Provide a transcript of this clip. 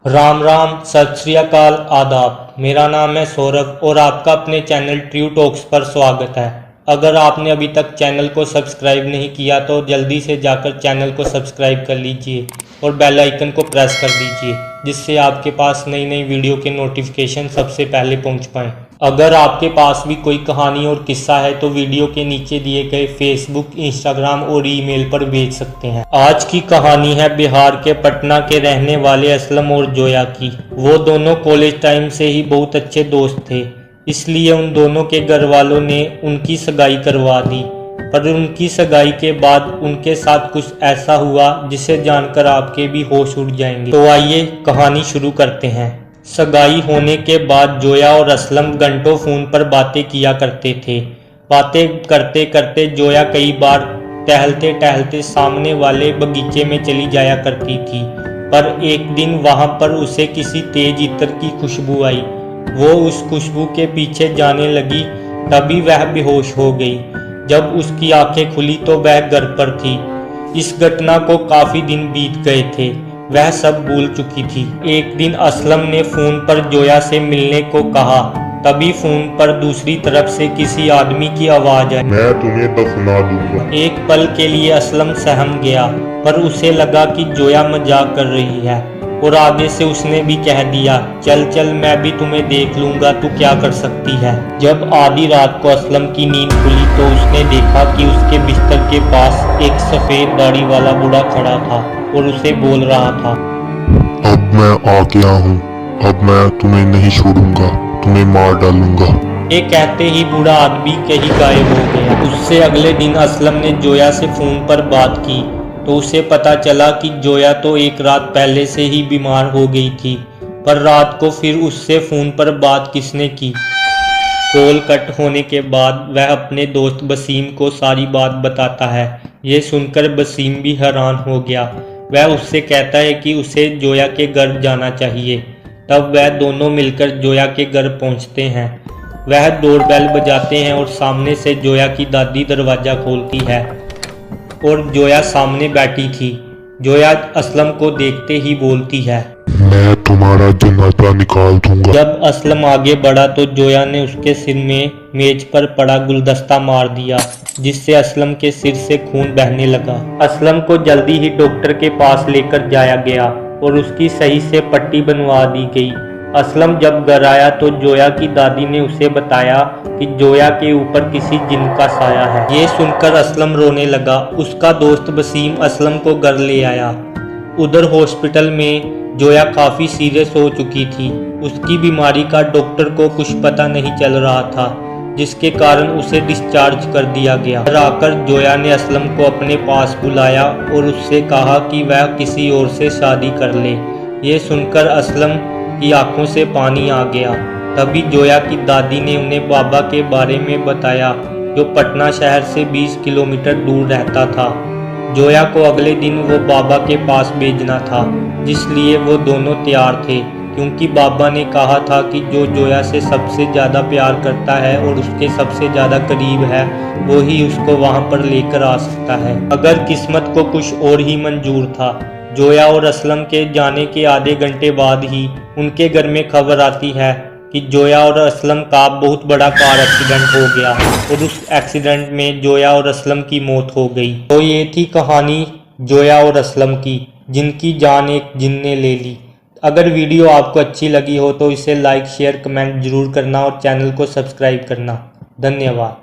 राम राम, सत श्री अकाल, आदाब। मेरा नाम है सौरभ और आपका अपने चैनल ट्रू टॉक्स पर स्वागत है। अगर आपने अभी तक चैनल को सब्सक्राइब नहीं किया तो जल्दी से जाकर चैनल को सब्सक्राइब कर लीजिए और बेल आइकन को प्रेस कर दीजिए, जिससे आपके पास नई नई वीडियो के नोटिफिकेशन सबसे पहले पहुंच पाएँ। अगर आपके पास भी कोई कहानी और किस्सा है तो वीडियो के नीचे दिए गए फेसबुक, इंस्टाग्राम और ईमेल पर भेज सकते हैं। आज की कहानी है बिहार के पटना के रहने वाले असलम और जोया की। वो दोनों कॉलेज टाइम से ही बहुत अच्छे दोस्त थे, इसलिए उन दोनों के घर वालों ने उनकी सगाई करवा दी। पर उनकी सगाई के बाद उनके साथ कुछ ऐसा हुआ जिसे जानकर आपके भी होश उड़ जाएंगे। तो आइए कहानी शुरू करते हैं। सगाई होने के बाद जोया और असलम घंटों फोन पर बातें किया करते थे। बातें करते करते जोया कई बार टहलते टहलते सामने वाले बगीचे में चली जाया करती थी। पर एक दिन वहां पर उसे किसी तेज इत्र की खुशबू आई। वो उस खुशबू के पीछे जाने लगी, तभी वह बेहोश हो गई। जब उसकी आंखें खुली तो वह घर पर थी। इस घटना को काफी दिन बीत गए थे, वह सब भूल चुकी थी। एक दिन असलम ने फोन पर जोया से मिलने को कहा, तभी फोन पर दूसरी तरफ से किसी आदमी की आवाज आई, मैं तुम्हें दफना दूंगा। एक पल के लिए असलम सहम गया, पर उसे लगा कि जोया मजाक कर रही है और आगे से उसने भी कह दिया, चल चल मैं भी तुम्हें देख लूंगा, तू क्या कर सकती है। जब आधी रात को असलम की नींद खुली तो उसने देखा कि उसके बिस्तर के पास एक सफेद दाढ़ी वाला बूढ़ा खड़ा था और उसे बोल रहा था, अब मैं आ गया हूँ, अब मैं तुम्हें नहीं छोड़ूंगा, तुम्हें मार डालूंगा। ये कहते ही बूढ़ा आदमी कहीं गायब हो गया। उससे अगले दिन असलम ने जोया से फोन पर बात की तो उसे पता चला कि जोया तो एक रात पहले से ही बीमार हो गई थी। पर रात को फिर उससे फोन पर बात किसने की। कॉल कट होने के बाद वह अपने दोस्त वसीम को सारी बात बताता है। ये सुनकर वसीम भी हैरान हो गया। वह उससे कहता है कि उसे जोया के घर जाना चाहिए। तब वह दोनों मिलकर जोया के घर पहुंचते हैं। वह डोरबेल बजाते हैं और सामने से जोया की दादी दरवाज़ा खोलती है और जोया सामने बैठी थी। जोया असलम को देखते ही बोलती है, मैं तुम्हारा जनाजा निकाल दूंगा। जब असलम आगे बढ़ा तो जोया ने उसके सिर में मेज पर पड़ा गुलदस्ता मार दिया, जिससे असलम के सिर से खून बहने लगा। असलम को जल्दी ही डॉक्टर के पास लेकर जाया गया और उसकी सही से पट्टी बनवा दी गई। असलम जब घर आया तो जोया की दादी ने उसे बताया कि जोया के ऊपर किसी जिन का साया है। ये सुनकर असलम रोने लगा। उसका दोस्त वसीम असलम को घर ले आया। उधर हॉस्पिटल में जोया काफ़ी सीरियस हो चुकी थी। उसकी बीमारी का डॉक्टर को कुछ पता नहीं चल रहा था, जिसके कारण उसे डिस्चार्ज कर दिया गया। घर आकर जोया ने असलम को अपने पास बुलाया और उससे कहा कि वह किसी और से शादी कर ले। ये सुनकर असलम की आंखों से पानी आ गया। तभी जोया की दादी ने उन्हें बाबा के बारे में बताया, जो पटना शहर से 20 किलोमीटर दूर रहता था। जोया को अगले दिन वो बाबा के पास भेजना था, जिसलिए वो दोनों तैयार थे, क्योंकि बाबा ने कहा था कि जो जोया से सबसे ज़्यादा प्यार करता है और उसके सबसे ज़्यादा करीब है, वो ही उसको वहाँ पर लेकर आ सकता है। अगर किस्मत को कुछ और ही मंजूर था। जोया और असलम के जाने के आधे घंटे बाद ही उनके घर में खबर आती है कि जोया और असलम का बहुत बड़ा कार एक्सीडेंट हो गया और उस एक्सीडेंट में जोया और असलम की मौत हो गई। तो ये थी कहानी जोया और असलम की, जिनकी जान एक जिन ने ले ली। अगर वीडियो आपको अच्छी लगी हो तो इसे लाइक, शेयर, कमेंट जरूर करना और चैनल को सब्सक्राइब करना। धन्यवाद।